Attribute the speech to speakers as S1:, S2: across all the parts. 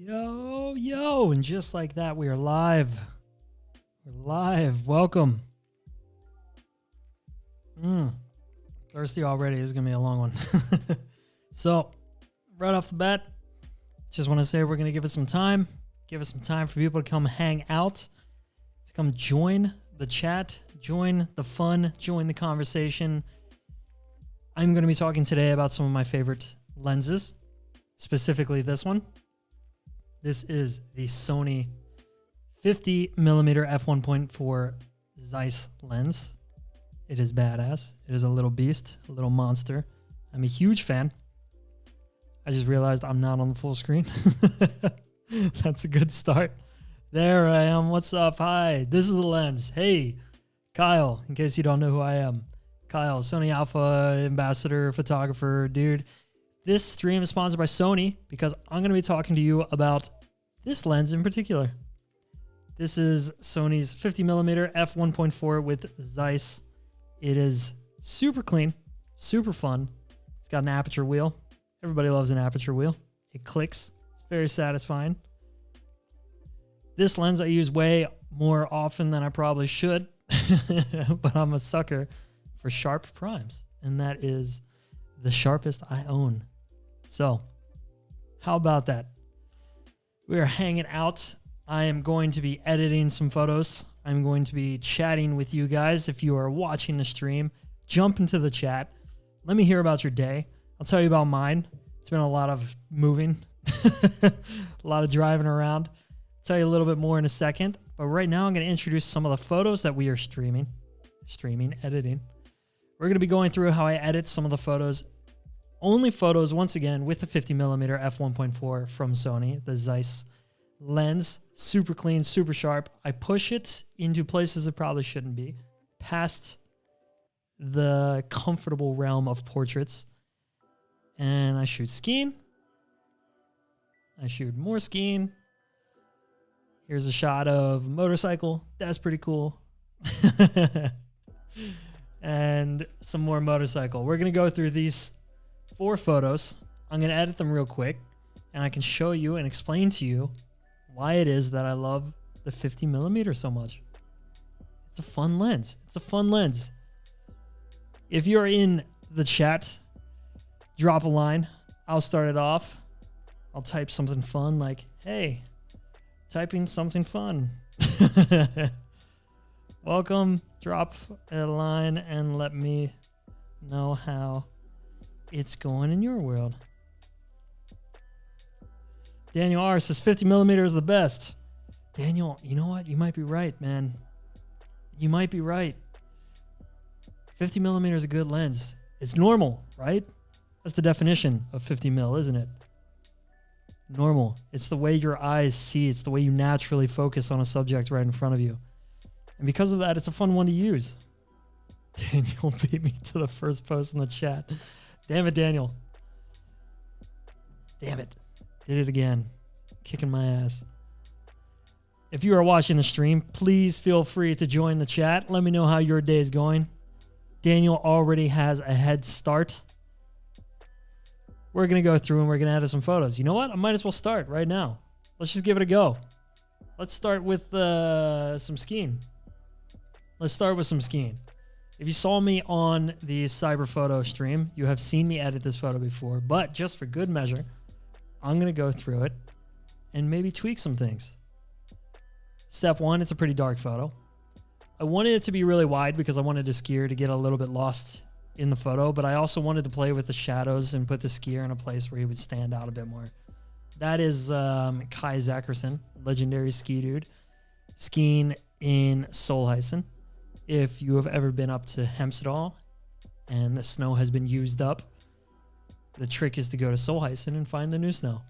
S1: Yo, yo, and just like that, we are live. We're live. Welcome. Thirsty already. This is going to be a long one. So, right off the bat, just want to say we're going to give it some time. Give it some time for people to come hang out, to come join the chat, join the fun, join the conversation. I'm going to be talking today about some of my favorite lenses, specifically this one. This is the Sony 50mm f1.4 Zeiss lens. It is badass. It is a little beast, a little monster. I'm a huge fan. I just realized I'm not on the full screen. That's a good start. There I am. What's up? Hi. This is the lens. Hey, Kyle, in case you don't know who I am. Kyle, Sony Alpha ambassador, photographer, dude. This stream is sponsored by Sony because I'm going to be talking to you about this lens in particular. This is Sony's 50mm f1.4 with Zeiss. It is super clean, super fun. It's got an aperture wheel. Everybody loves an aperture wheel. It clicks. It's very satisfying. This lens I use way more often than I probably should, but I'm a sucker for sharp primes, and that is the sharpest I own. So, how about that? We are hanging out. I am going to be editing some photos. I'm going to be chatting with you guys. If you are watching the stream, jump into the chat. Let me hear about your day. I'll tell you about mine. It's been a lot of moving, a lot of driving around. I'll tell you a little bit more in a second. But right now, I'm going to introduce some of the photos that we are editing. We're going to be going through how I edit some of the photos. Only photos, once again, with the 50mm f1.4 from Sony, the Zeiss lens. Super clean, super sharp. I push it into places it probably shouldn't be, past the comfortable realm of portraits. And I shoot skiing. I shoot more skiing. Here's a shot of a motorcycle. That's pretty cool. And some more motorcycle. We're going to go through these 4 photos. I'm going to edit them real quick, and I can show you and explain to you why it is that I love the 50mm so much. It's a fun lens. It's a fun lens. If you're in the chat, drop a line. I'll start it off. I'll type something fun like, hey, typing something fun. Welcome. Drop a line and let me know how it's going in your world. Daniel R says 50mm is the best. Daniel, you know what? You might be right, man. You might be right. 50mm is a good lens. It's normal, right? That's the definition of 50mm, isn't it? Normal. It's the way your eyes see. It's the way you naturally focus on a subject right in front of you. And because of that, it's a fun one to use. Daniel beat me to the first post in the chat. Damn it, Daniel. Damn it. Did it again. Kicking my ass. If you are watching the stream, please feel free to join the chat. Let me know how your day is going. Daniel already has a head start. We're going to go through and we're going to edit some photos. You know what? I might as well start right now. Let's just give it a go. Let's start with some skiing. Let's start with some skiing. If you saw me on the Cyber Photo stream, you have seen me edit this photo before, but just for good measure, I'm going to go through it and maybe tweak some things. Step 1, it's a pretty dark photo. I wanted it to be really wide because I wanted the skier to get a little bit lost in the photo, but I also wanted to play with the shadows and put the skier in a place where he would stand out a bit more. That is Kai Zackerson, legendary ski dude, skiing in Solheisen. If you have ever been up to Hemsedal and the snow has been used up, the trick is to go to Solheisen and find the new snow.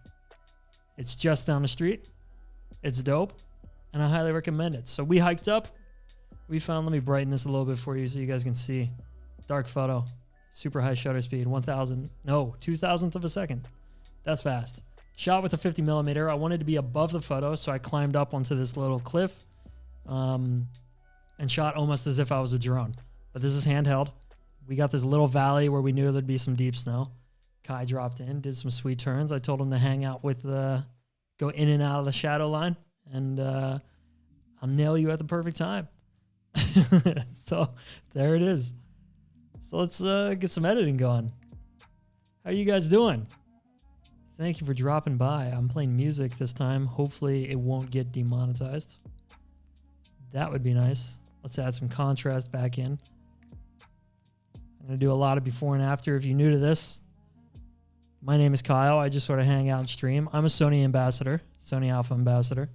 S1: It's just down the street. It's dope, and I highly recommend it. So we hiked up. We found, let me brighten this a little bit for you so you guys can see. Dark photo, super high shutter speed, 2,000th of a second. That's fast. Shot with a 50mm. I wanted to be above the photo, so I climbed up onto this little cliff and shot almost as if I was a drone. But this is handheld. We got this little valley where we knew there'd be some deep snow. Kai dropped in, did some sweet turns. I told him to hang out with go in and out of the shadow line, and I'll nail you at the perfect time. So there it is. So let's get some editing going. How are you guys doing? Thank you for dropping by. I'm playing music this time. Hopefully it won't get demonetized. That would be nice. Let's add some contrast back in. I'm going to do a lot of before and after. If you're new to this, my name is Kyle. I just sort of hang out and stream. I'm a Sony ambassador, Sony Alpha ambassador.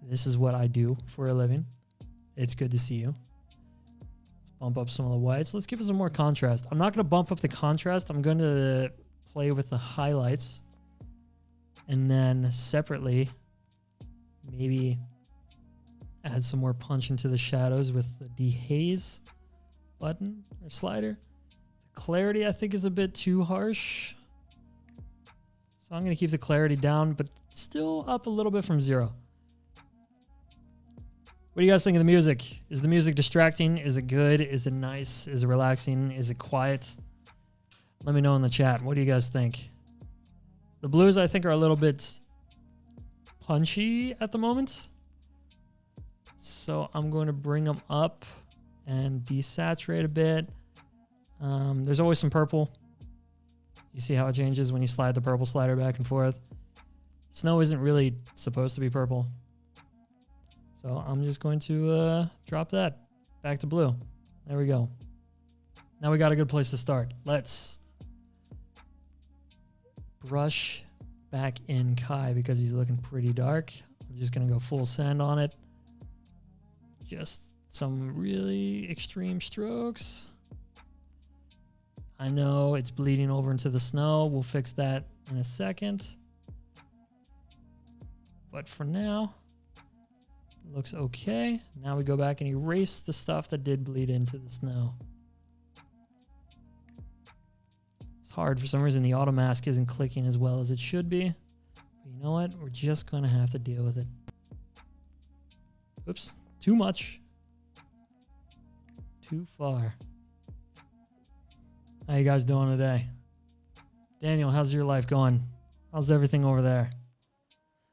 S1: This is what I do for a living. It's good to see you. Let's bump up some of the whites. Let's give it some more contrast. I'm not going to bump up the contrast. I'm going to play with the highlights. And then separately, maybe add some more punch into the shadows with the dehaze button or slider. The clarity, I think, is a bit too harsh. So I'm going to keep the clarity down, but still up a little bit from 0. What do you guys think of the music? Is the music distracting? Is it good? Is it nice? Is it relaxing? Is it quiet? Let me know in the chat. What do you guys think? The blues, I think, are a little bit punchy at the moment. So I'm going to bring them up and desaturate a bit. There's always some purple. You see how it changes when you slide the purple slider back and forth. Snow isn't really supposed to be purple. So I'm just going to drop that back to blue. There we go. Now we got a good place to start. Let's brush back in Kai because he's looking pretty dark. I'm just going to go full send on it. Just some really extreme strokes. I know it's bleeding over into the snow. We'll fix that in a second. But for now, it looks okay. Now we go back and erase the stuff that did bleed into the snow. It's hard. For some reason, the auto mask isn't clicking as well as it should be. But you know what? We're just going to have to deal with it. Oops. Too much. Too far. How you guys doing today? Daniel, how's your life going? How's everything over there?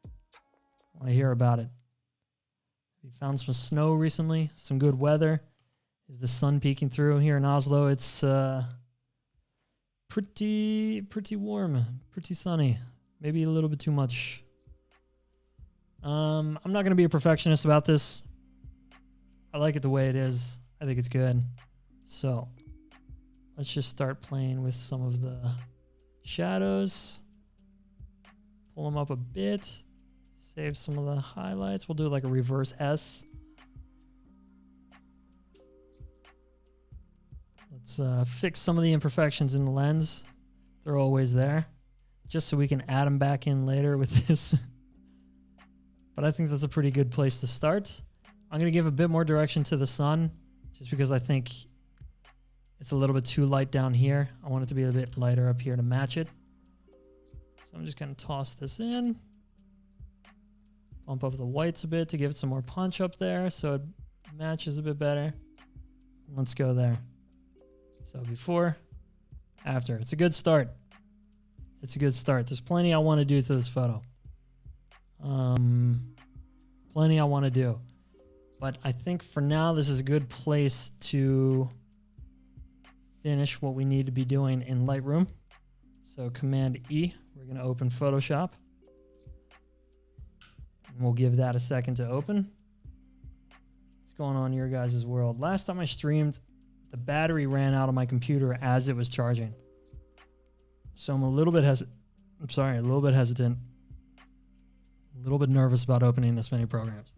S1: I want to hear about it. We found some snow recently, some good weather. Is the sun peeking through here in Oslo? It's pretty warm, pretty sunny. Maybe a little bit too much. I'm not going to be a perfectionist about this. I like it the way it is. I think it's good. So let's just start playing with some of the shadows. Pull them up a bit. Save some of the highlights. We'll do like a reverse S. Let's fix some of the imperfections in the lens. They're always there. Just so we can add them back in later with this. But I think that's a pretty good place to start. I'm going to give a bit more direction to the sun, just because I think it's a little bit too light down here. I want it to be a bit lighter up here to match it. So I'm just going to toss this in. Bump up the whites a bit to give it some more punch up there so it matches a bit better. Let's go there. So before, after. It's a good start. It's a good start. There's plenty I want to do to this photo. Plenty I want to do. But I think for now, this is a good place to finish what we need to be doing in Lightroom. So Command E, we're going to open Photoshop. And we'll give that a second to open. What's going on in your guys' world? Last time I streamed, the battery ran out of my computer as it was charging. So I'm a little bit hesitant. A little bit hesitant. A little bit nervous about opening this many programs.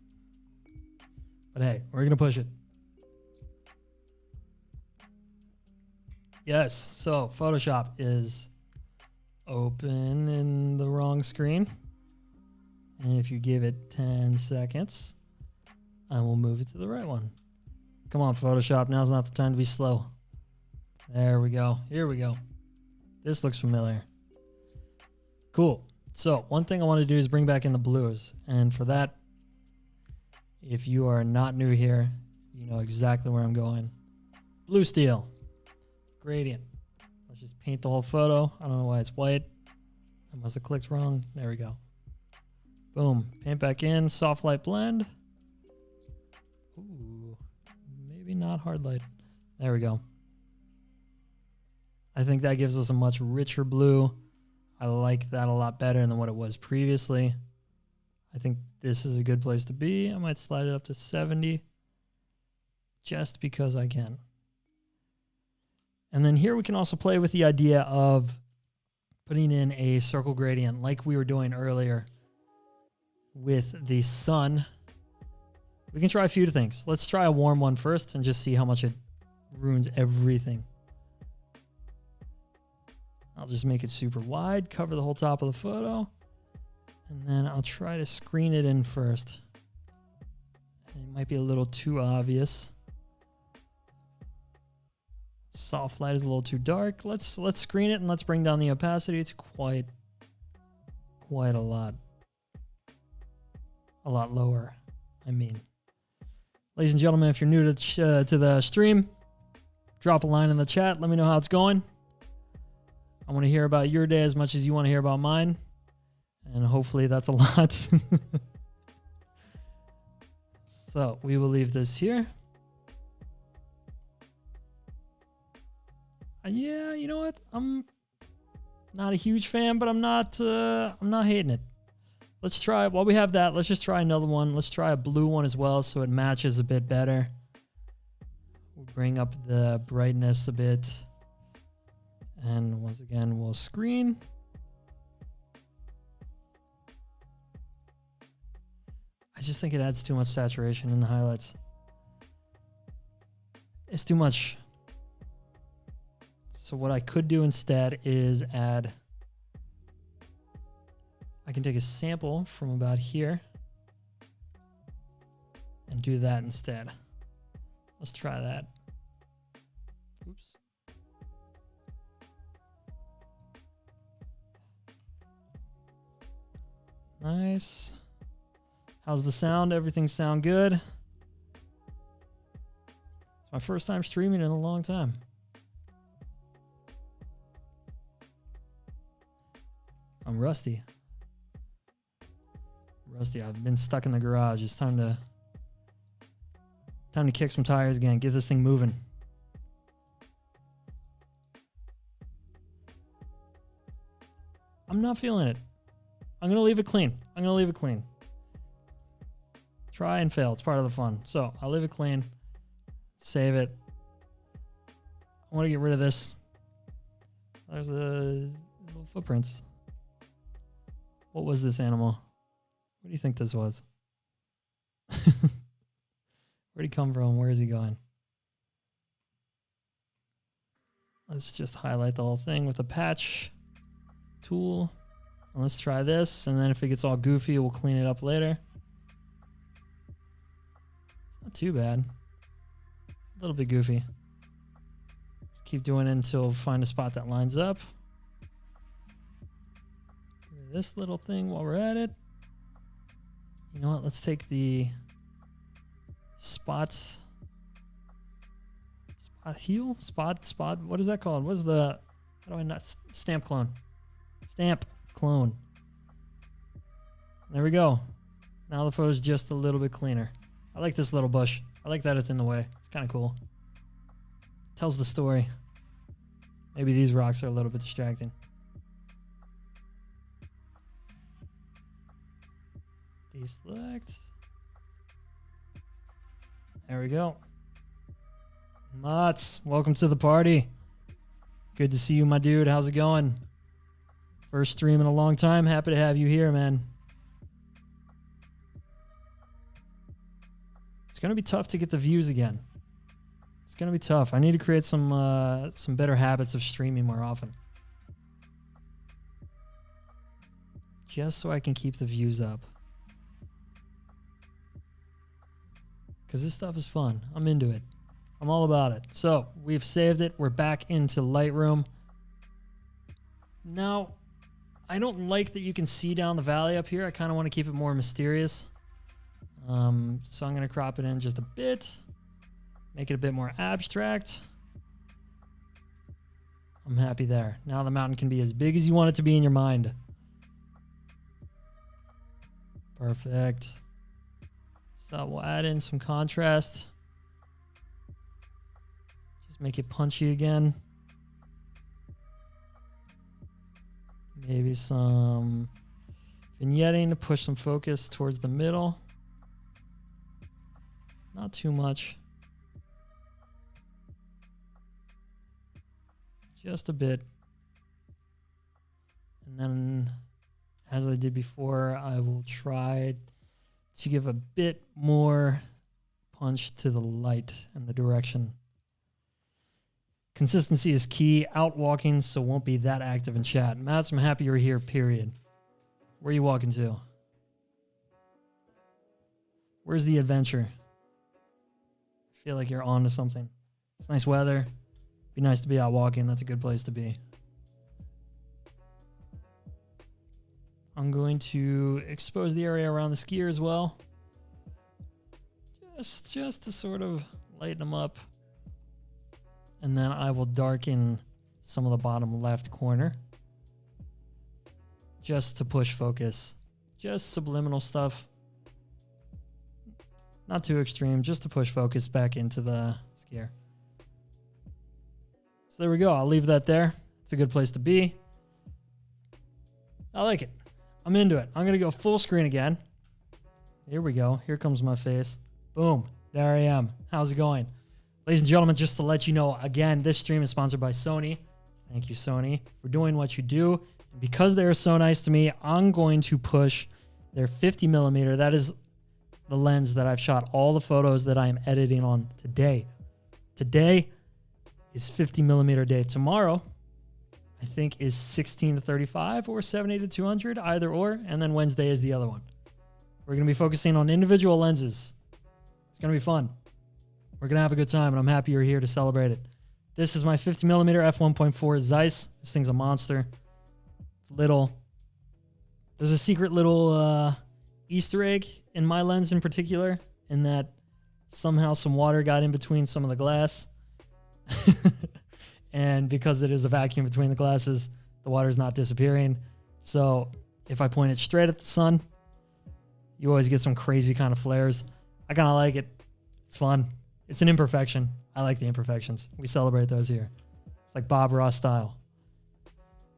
S1: But hey, we're going to push it. Yes, so Photoshop is open in the wrong screen. And if you give it 10 seconds, I will move it to the right one. Come on, Photoshop. Now's not the time to be slow. There we go. Here we go. This looks familiar. Cool. So one thing I want to do is bring back in the blues. And for that, if you are not new here, you know exactly where I'm going. Blue steel. Gradient. Let's just paint the whole photo. I don't know why it's white. I must have clicked wrong. There we go. Boom. Paint back in. Soft light blend. Ooh. Maybe not hard light. There we go. I think that gives us a much richer blue. I like that a lot better than what it was previously. I think this is a good place to be. I might slide it up to 70 just because I can. And then here we can also play with the idea of putting in a circle gradient like we were doing earlier with the sun. We can try a few things. Let's try a warm one first and just see how much it ruins everything. I'll just make it super wide, cover the whole top of the photo, and then I'll try to screen it in first. It might be a little too obvious. Soft light is a little too dark. Let's screen it and let's bring down the opacity. It's quite a lot lower. I mean, ladies and gentlemen, if you're new to the stream, drop a line in the chat. Let me know how it's going. I want to hear about your day as much as you want to hear about mine. And hopefully that's a lot. So we will leave this here. Yeah, you know what? I'm not a huge fan, but I'm not hating it. Let's try, while we have that, let's just try another one. Let's try a blue one as well so it matches a bit better. We'll bring up the brightness a bit. And once again, we'll screen. I just think it adds too much saturation in the highlights. It's too much. So what I could do instead is add, I can take a sample from about here and do that instead. Let's try that. Oops. Nice. How's the sound? Everything sound good? It's my first time streaming in a long time. I'm rusty. I've been stuck in the garage. It's time to kick some tires again. Get this thing moving. I'm not feeling it. I'm going to leave it clean. Try and fail. It's part of the fun. So I'll leave it clean. Save it. I want to get rid of this. There's a little footprints. What was this animal? What do you think this was? Where'd he come from? Where is he going? Let's just highlight the whole thing with a patch tool. And let's try this. And then if it gets all goofy, we'll clean it up later. It's not too bad. A little bit goofy. Let's keep doing it until we find a spot that lines up. This little thing while we're at it. You know what? Let's take the spots. Spot heal? Spot. What is that called? What is the, how do I not, stamp clone. Stamp clone. There we go. Now the photo's just a little bit cleaner. I like this little bush. I like that it's in the way. It's kind of cool. Tells the story. Maybe these rocks are a little bit distracting. Deselect. There we go. Mats, welcome to the party. Good to see you, my dude. How's it going? First stream in a long time. Happy to have you here, man. It's going to be tough to get the views again. It's going to be tough. I need to create some better habits of streaming more often. Just so I can keep the views up. Because this stuff is fun. I'm into it. I'm all about it. So we've saved it. We're back into Lightroom. Now, I don't like that you can see down the valley up here. I kind of want to keep it more mysterious. So I'm going to crop it in just a bit. Make it a bit more abstract. I'm happy there. Now the mountain can be as big as you want it to be in your mind. Perfect. So we'll add in some contrast. Just make it punchy again. Maybe some vignetting to push some focus towards the middle. Not too much. Just a bit. And then, as I did before, I will try to give a bit more punch to the light and the direction. Consistency is key. Out walking, so won't be that active in chat. Matt, I'm happy you're here, period. Where are you walking to? Where's the adventure? I feel like you're on to something. It's nice weather. Be nice to be out walking. That's a good place to be. I'm going to expose the area around the skier as well. Just to sort of lighten them up. And then I will darken some of the bottom left corner. Just to push focus. Just subliminal stuff. Not too extreme, just to push focus back into the skier. So there we go. I'll leave that there. It's a good place to be. I like it. I'm into it. I'm going to go full screen again. Here we go. Here comes my face. Boom. There I am. How's it going? Ladies and gentlemen, just to let you know, again, this stream is sponsored by Sony. Thank you, Sony, for doing what you do. And because they're so nice to me, I'm going to push their 50mm. That is the lens that I've shot all the photos that I am editing on today. Today is 50mm day. Tomorrow, I think, is 16-35 or 70-200, either or. And then Wednesday is the other one. We're going to be focusing on individual lenses. It's going to be fun. We're going to have a good time, and I'm happy you're here to celebrate it. This is my 50mm f1.4 Zeiss. This thing's a monster. It's little. There's a secret little Easter egg in my lens in particular, in that somehow some water got in between some of the glass. And because it is a vacuum between the glasses, the water's not disappearing. So if I point it straight at the sun, you always get some crazy kind of flares. I kind of like it. It's fun. It's an imperfection. I like the imperfections. We celebrate those here. It's like Bob Ross style.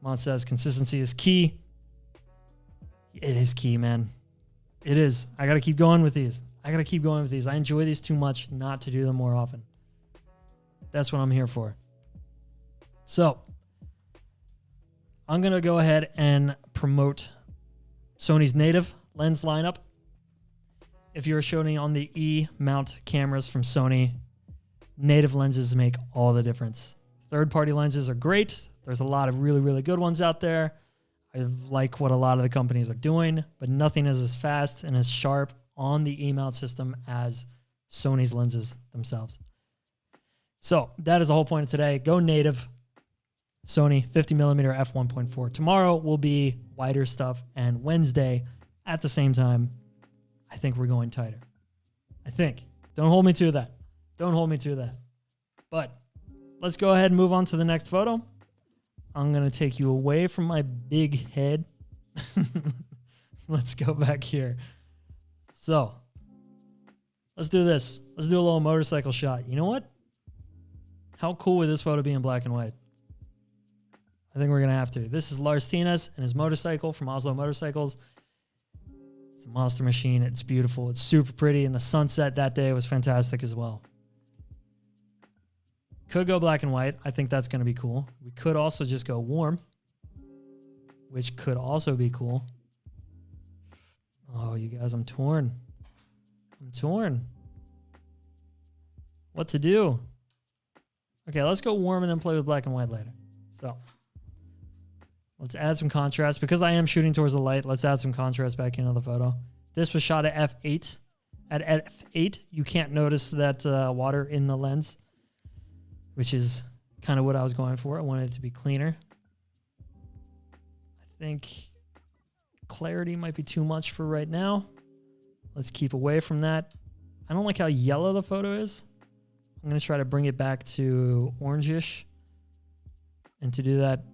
S1: Mont says consistency is key. It is key, man. It is. I got to keep going with these. I enjoy these too much not to do them more often. That's what I'm here for. So I'm going to go ahead and promote Sony's native lens lineup. If you're shooting on the E-mount cameras from Sony, native lenses make all the difference. Third-party lenses are great. There's a lot of really, really good ones out there. I like what a lot of the companies are doing, but nothing is as fast and as sharp on the E-mount system as Sony's lenses themselves. So that is the whole point of today. Go native. Sony 50mm f1.4. Tomorrow will be wider stuff, and Wednesday at the same time, I think we're going tighter. I think. Don't hold me to that. Don't hold me to that. But let's go ahead and move on to the next photo. I'm going to take you away from my big head. Let's go back here. So let's do this. Let's do a little motorcycle shot. You know what? How cool would this photo be in black and white? I think we're going to have to. This is Lars Tines and his motorcycle from Oslo Motorcycles. It's a monster machine. It's beautiful. It's super pretty. And the sunset that day was fantastic as well. Could go black and white. I think that's going to be cool. We could also just go warm, which could also be cool. Oh, you guys, I'm torn. I'm torn. What to do? Okay, let's go warm and then play with black and white later. So let's add some contrast. Because I am shooting towards the light, let's add some contrast back into the photo. This was shot at f8. At f8, you can't notice that water in the lens, which is kind of what I was going for. I wanted it to be cleaner. I think clarity might be too much for right now. Let's keep away from that. I don't like how yellow the photo is. I'm going to try to bring it back to orangish. And to do that,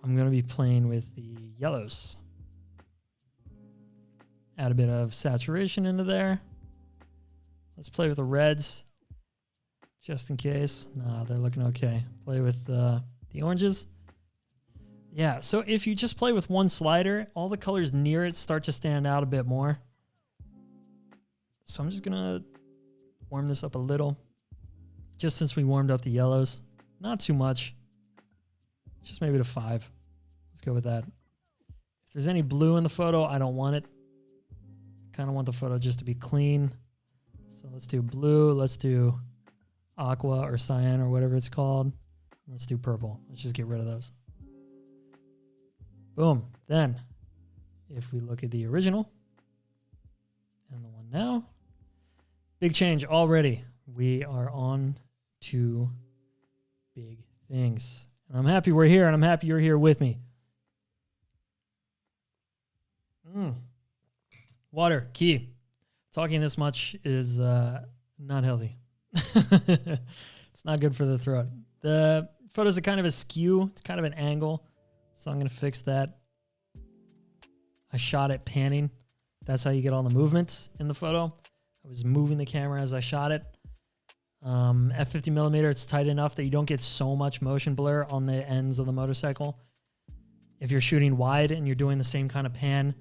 S1: I'm going to be playing with the yellows. Add a bit of saturation into there. Let's play with the reds, just in case. Nah, they're looking okay. Play with the oranges. Yeah, so if you just play with one slider, all the colors near it start to stand out a bit more. So I'm just gonna warm this up a little, just since we warmed up the yellows. Not too much, just maybe to 5. Let's go with that. If there's any blue in the photo, I don't want it. Kind of want the photo just to be clean. So let's do blue, let's do aqua or cyan or whatever it's called. Let's do purple. Let's just get rid of those. Boom. Then, if we look at the original and the one now, big change already. We are on to big things. And I'm happy we're here, and I'm happy you're here with me. Water, key. Talking this much is not healthy. It's not good for the throat. The photos are kind of askew. It's kind of an angle. So I'm going to fix that. I shot it panning. That's how you get all the movements in the photo. I was moving the camera as I shot it. At 50 millimeter, it's tight enough that you don't get so much motion blur on the ends of the motorcycle. If you're shooting wide and you're doing the same kind of pan,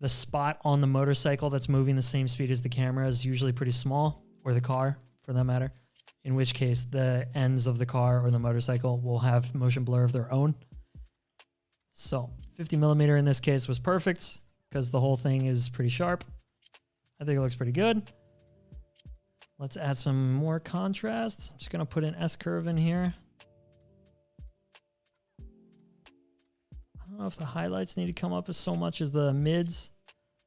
S1: the spot on the motorcycle that's moving the same speed as the camera is usually pretty small, or the car for that matter, in which case the ends of the car or the motorcycle will have motion blur of their own. So 50 millimeter in this case was perfect because the whole thing is pretty sharp. I think it looks pretty good. Let's add some more contrast. I'm just going to put an S-curve in here. I don't know if the highlights need to come up as so much as the mids.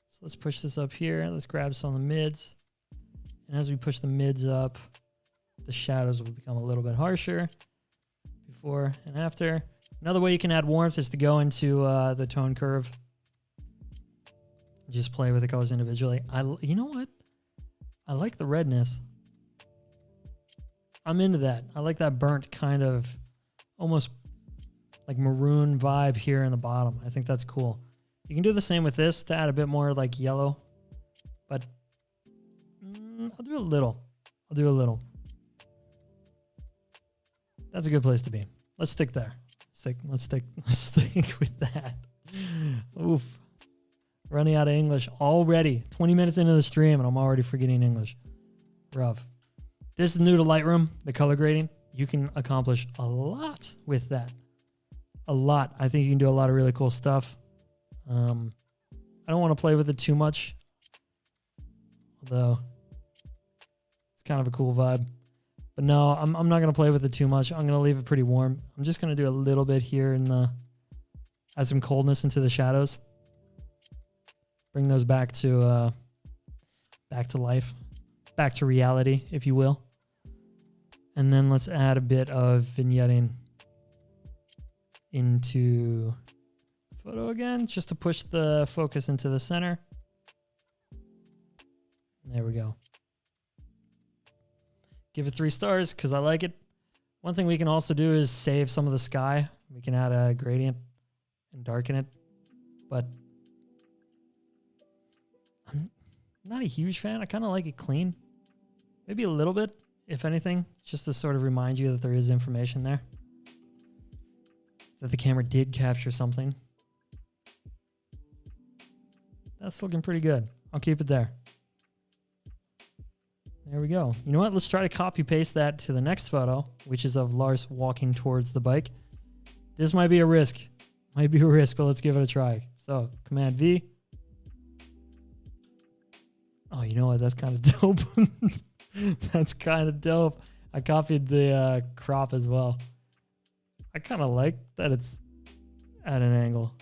S1: So let's push this up here. Let's grab some of the mids. And as we push the mids up, the shadows will become a little bit harsher before and after. Another way you can add warmth is to go into the tone curve. Just play with the colors individually. You know what? I like the redness. I'm into that. I like that burnt kind of almost like maroon vibe here in the bottom. I think that's cool. You can do the same with this to add a bit more like yellow, but I'll do a little. I'll do a little. That's a good place to be. Let's stick there. Let's stick with that. Oof. Running out of English already. 20 minutes into the stream and I'm already forgetting English. Rough. This is new to Lightroom, the color grading. You can accomplish a lot with that. A lot. I think you can do a lot of really cool stuff. I don't want to play with it too much, although it's kind of a cool vibe. But no, I'm not going to play with it too much. I'm going to leave it pretty warm. I'm just going to do a little bit here and add some coldness into the shadows. Bring those back to life, back to reality, if you will. And then let's add a bit of vignetting into the photo again, just to push the focus into the center. There we go. Give it 3 stars because I like it. One thing we can also do is save some of the sky. We can add a gradient and darken it, but I'm not a huge fan. I kind of like it clean. Maybe a little bit, if anything, just to sort of remind you that there is information there. That the camera did capture something. That's looking pretty good. I'll keep it there. There we go. You know what? Let's try to copy paste that to the next photo, which is of Lars walking towards the bike. This might be a risk. Might be a risk, but let's give it a try. So, Command V. Oh, you know what? That's kind of dope. That's kind of dope. I copied the crop as well. I kind of like that it's at an angle.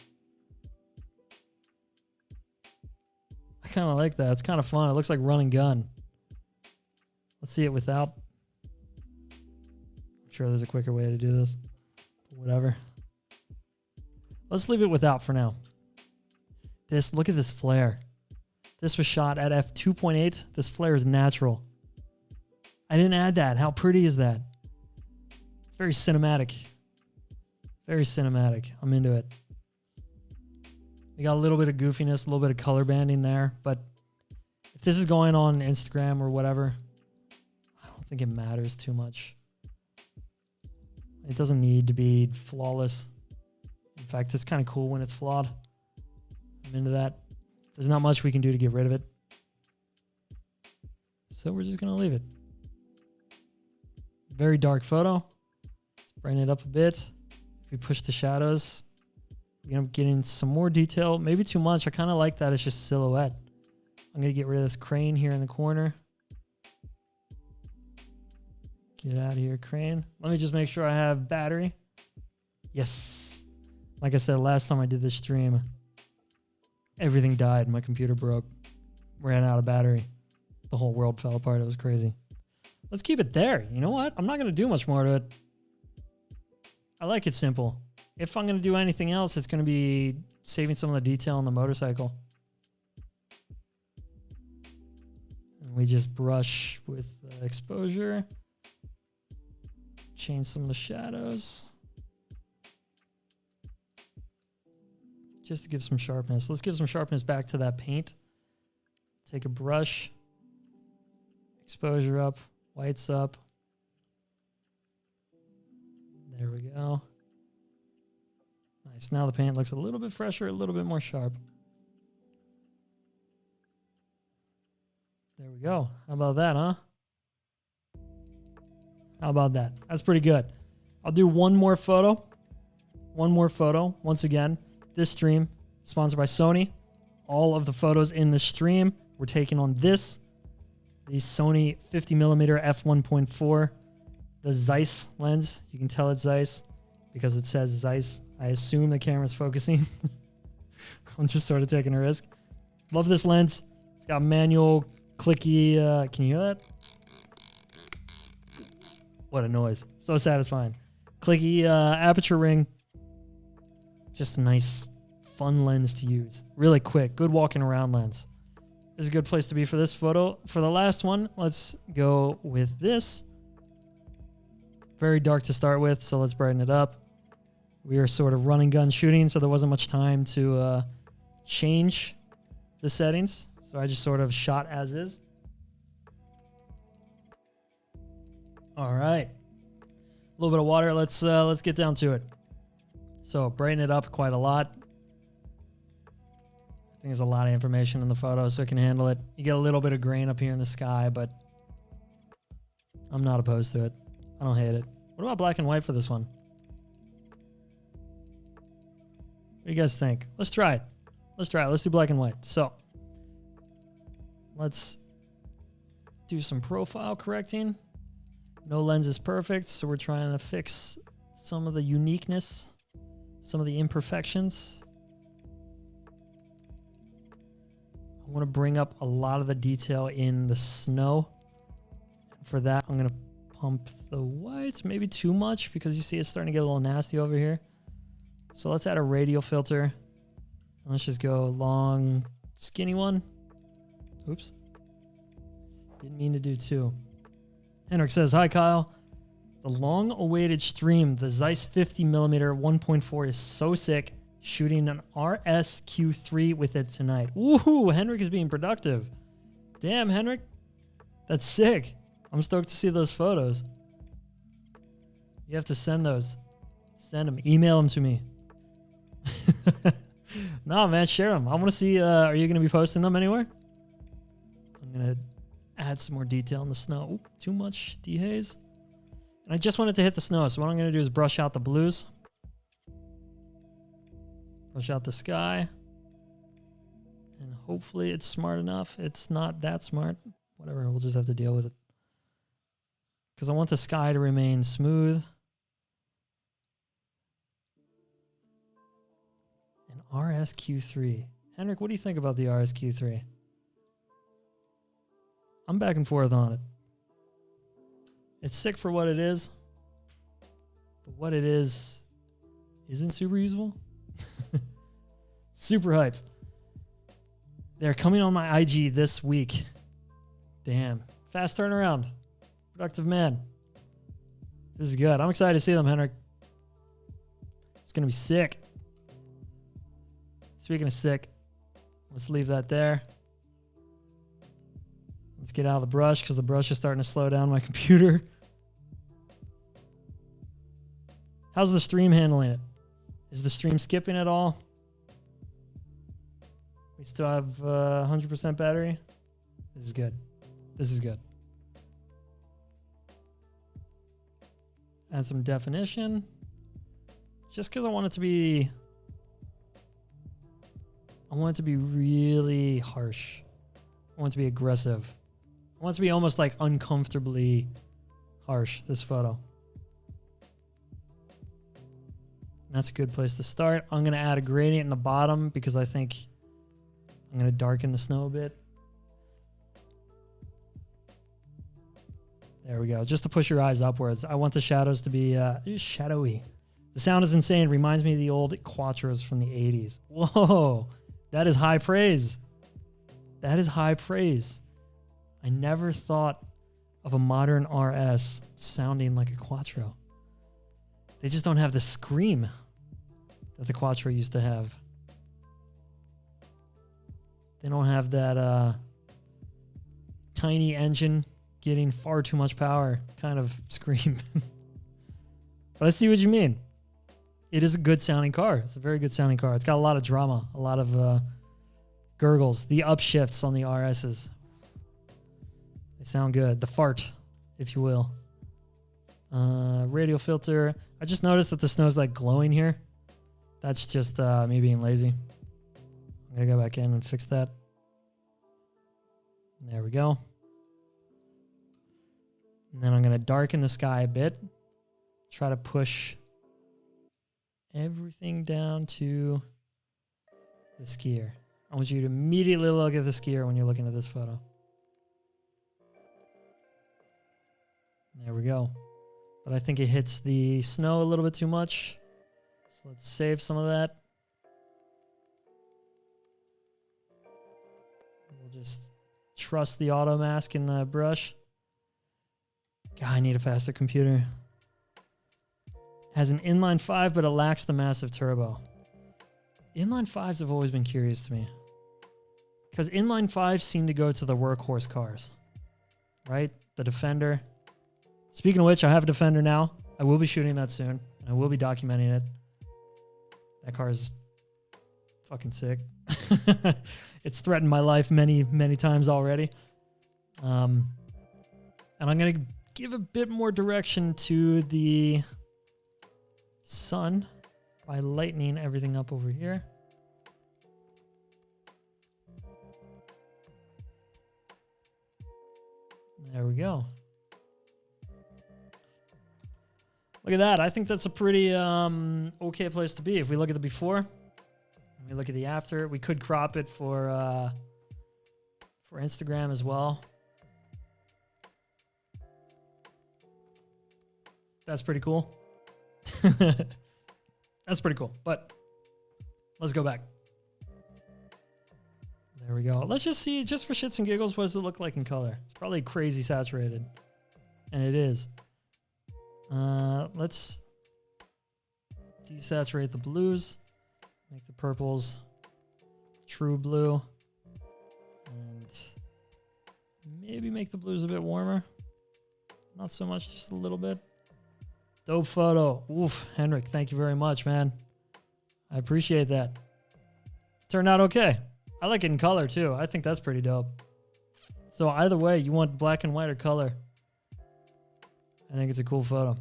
S1: I kind of like that. It's kind of fun. It looks like run and gun. Let's see it without. I'm sure there's a quicker way to do this. But whatever. Let's leave it without for now. Look at this flare. This was shot at f2.8. This flare is natural. I didn't add that. How pretty is that? It's very cinematic. Very cinematic. I'm into it. We got a little bit of goofiness, a little bit of color banding there, but if this is going on Instagram or whatever, I don't think it matters too much. It doesn't need to be flawless. In fact, it's kind of cool when it's flawed. I'm into that. There's not much we can do to get rid of it. So we're just going to leave it. Very dark photo. Let's brighten it up a bit. If we push the shadows, we end up getting some more detail. Maybe too much. I kind of like that it's just silhouette. I'm going to get rid of this crane here in the corner. Get out of here, crane. Let me just make sure I have battery. Yes. Like I said, last time I did this stream, everything died. My computer broke. Ran out of battery. The whole world fell apart. It was crazy. Let's keep it there. You know what? I'm not going to do much more to it. I like it simple. If I'm going to do anything else, it's going to be saving some of the detail on the motorcycle. And we just brush with exposure. Change some of the shadows. Just to give some sharpness. Let's give some sharpness back to that paint. Take a brush. Exposure up. Whites up. There we go. Nice. Now the paint looks a little bit fresher, a little bit more sharp. There we go. How about that, huh? How about that? That's pretty good. I'll do one more photo. One more photo. Once again, this stream sponsored by Sony. All of the photos in the stream we're taking on the Sony 50mm f1.4, the Zeiss lens. You can tell it's Zeiss because it says Zeiss. I assume the camera's focusing. I'm just sort of taking a risk. Love this lens. It's got manual, clicky. Can you hear that? What a noise. So satisfying. Clicky aperture ring. Just a nice, fun lens to use. Really quick. Good walking around lens. This is a good place to be for this photo. For the last one, let's go with this. Very dark to start with, so let's brighten it up. We are sort of running gun shooting, so there wasn't much time to change the settings. So I just sort of shot as is. All right. A little bit of water. Let's get down to it. So brighten it up quite a lot. I think there's a lot of information in the photo, so it can handle it. You get a little bit of grain up here in the sky, but I'm not opposed to it. I don't hate it. What about black and white for this one? What do you guys think? Let's try it. Let's try it. Let's do black and white. So let's do some profile correcting. No lens is perfect, so we're trying to fix some of the uniqueness, some of the imperfections. I want to bring up a lot of the detail in the snow. For that, I'm going to pump the whites, maybe too much because you see it's starting to get a little nasty over here. So let's add a radial filter. Let's just go long, skinny one. Oops. Didn't mean to do two. Henrik says, hi, Kyle. The long-awaited stream, the Zeiss 50mm 1.4 is so sick. Shooting an RSQ3 with it tonight. Woohoo! Henrik is being productive. Damn, Henrik. That's sick. I'm stoked to see those photos. You have to send those. Send them. Email them to me. No, man, share them. I want to see, are you going to be posting them anywhere? I'm going to add some more detail in the snow. Ooh, too much dehaze. And I just wanted to hit the snow, so what I'm going to do is brush out the blues. Brush out the sky. And hopefully it's smart enough. It's not that smart. Whatever, we'll just have to deal with it. Because I want the sky to remain smooth. An RSQ3. Henrik, what do you think about the RSQ3? I'm back and forth on it. It's sick for what it is. But what it is isn't super useful. Super hyped. They're coming on my IG this week. Damn. Fast turnaround. Productive man. This is good. I'm excited to see them, Henrik. It's going to be sick. Speaking of sick, let's leave that there. Let's get out of the brush because the brush is starting to slow down my computer. How's the stream handling it? Is the stream skipping at all? We still have 100% battery. This is good. This is good. Add some definition. Just because I want it to be... I want it to be really harsh. I want it to be aggressive. I want it to be almost like uncomfortably harsh, this photo. That's a good place to start. I'm going to add a gradient in the bottom because I think I'm going to darken the snow a bit. There we go. Just to push your eyes upwards. I want the shadows to be shadowy. The sound is insane. Reminds me of the old Quattros from the 80s. Whoa. That is high praise. That is high praise. I never thought of a modern RS sounding like a Quattro. They just don't have the scream that the Quattro used to have. They don't have that tiny engine getting far too much power kind of scream. But I see what you mean. It is a good sounding car. It's a very good sounding car. It's got a lot of drama, a lot of gurgles. The upshifts on the RSs. They sound good. The fart, if you will. Radial filter. I just noticed that the snow's like glowing here. That's just me being lazy. I'm going to go back in and fix that. There we go. And then I'm going to darken the sky a bit. Try to push everything down to the skier. I want you to immediately look at the skier when you're looking at this photo. There we go. But I think it hits the snow a little bit too much. So let's save some of that. We'll just trust the auto mask in the brush. God, I need a faster computer. Has an inline 5, but it lacks the massive turbo. Inline 5s have always been curious to me. Because inline 5s seem to go to the workhorse cars. Right? The Defender. Speaking of which, I have a Defender now. I will be shooting that soon. And I will be documenting it. That car is fucking sick. It's threatened my life many, many times already. And I'm going to give a bit more direction to the sun by lightening everything up over here. There we go. Look at that. I think that's a pretty okay place to be. If we look at the before, we look at the after. We could crop it for Instagram as well. That's pretty cool. That's pretty cool. But let's go back. There we go. Let's just see, just for shits and giggles, what does it look like in color? It's probably crazy saturated. And it is. Let's desaturate the blues. Make the purples true blue. And maybe make the blues a bit warmer. Not so much, just a little bit. Dope photo. Oof, Henrik, thank you very much, man. I appreciate that. Turned out okay. I like it in color, too. I think that's pretty dope. So either way, you want black and white or color. I think it's a cool photo.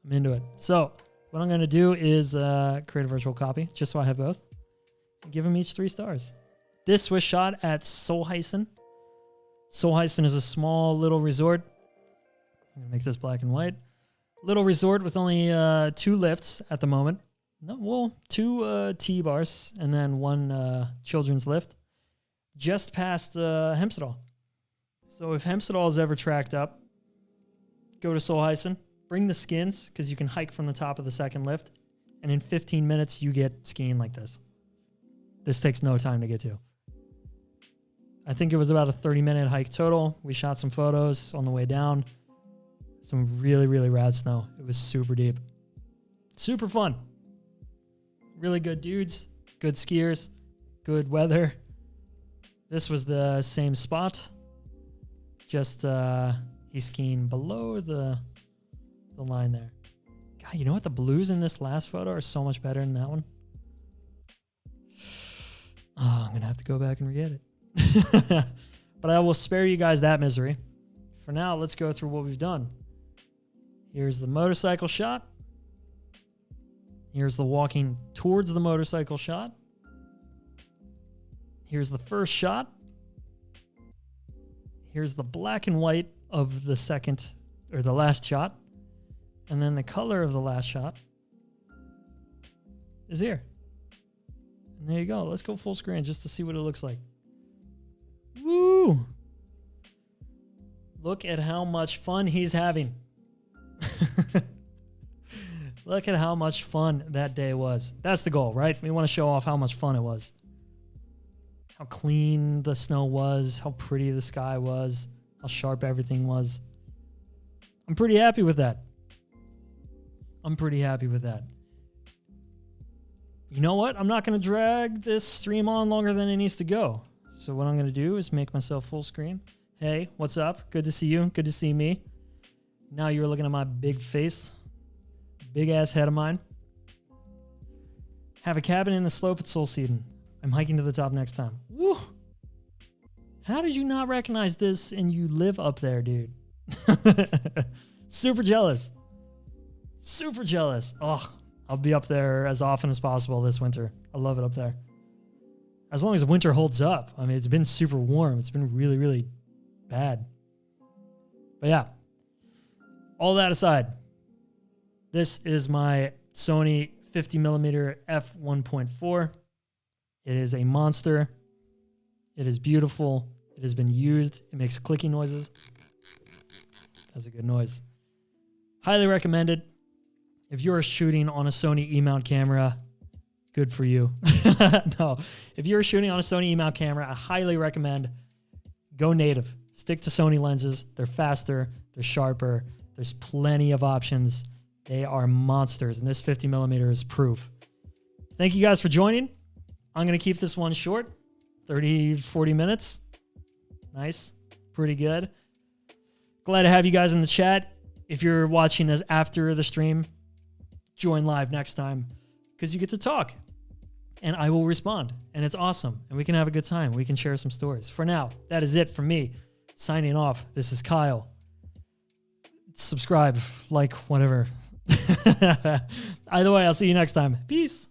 S1: I'm into it. So what I'm going to do is create a virtual copy, just so I have both. And give them each 3 stars. This was shot at Solheisen. Solheisen is a small little resort. I'm going to make this black and white. Little resort with only 2 lifts at the moment. No, well, 2 T-bars and then 1 children's lift. Just past Hemsedal. So if Hemsedal is ever tracked up, go to Solheisen. Bring the skins, because you can hike from the top of the 2nd lift. And in 15 minutes, you get skiing like this. This takes no time to get to. I think it was about a 30-minute hike total. We shot some photos on the way down. Some really, really rad snow. It was super deep. Super fun. Really good dudes. Good skiers. good weather. This was the same spot. Just he's skiing below the line there. God, you know what? The blues in this last photo are so much better than that one. Oh, I'm going to have to go back and re-edit. But I will spare you guys that misery. For now, let's go through what we've done. Here's the motorcycle shot. Here's the walking towards the motorcycle shot. Here's the first shot. Here's the black and white of the second or the last shot. And then the color of the last shot is here. And there you go. Let's go full screen just to see what it looks like. Woo! Look at how much fun he's having. Look at how much fun that day was. That's the goal, right? We want to show off how much fun it was. How clean the snow was, how pretty the sky was, how sharp everything was. I'm pretty happy with that. I'm pretty happy with that. You know what? I'm not going to drag this stream on longer than it needs to go. So what I'm going to do is make myself full screen. Hey, what's up? Good to see you. Good to see me. Now you're looking at my big face. Big ass head of mine. Have a cabin in the slope at Solsiden. I'm hiking to the top next time. Woo! How did you not recognize this and you live up there, dude? Super jealous. Super jealous. Oh, I'll be up there as often as possible this winter. I love it up there. As long as winter holds up. I mean, it's been super warm. It's been really, really bad. But yeah, all that aside, this is my Sony 50mm f1.4. It is a monster. It is beautiful. It has been used. It makes clicking noises. That's a good noise. Highly recommended. If you're shooting on a Sony E-mount camera, good for you. No, if you're shooting on a Sony E-mount camera, I highly recommend go native. Stick to Sony lenses. They're faster. They're sharper. There's plenty of options. They are monsters, and this 50mm is proof. Thank you guys for joining. I'm going to keep this one short, 30, 40 minutes. Nice. Pretty good. Glad to have you guys in the chat. If you're watching this after the stream, join live next time because you get to talk and I will respond and it's awesome and we can have a good time. We can share some stories. For now, that is it from me. Signing off. This is Kyle. Subscribe, like, whatever. Either way, I'll see you next time. Peace.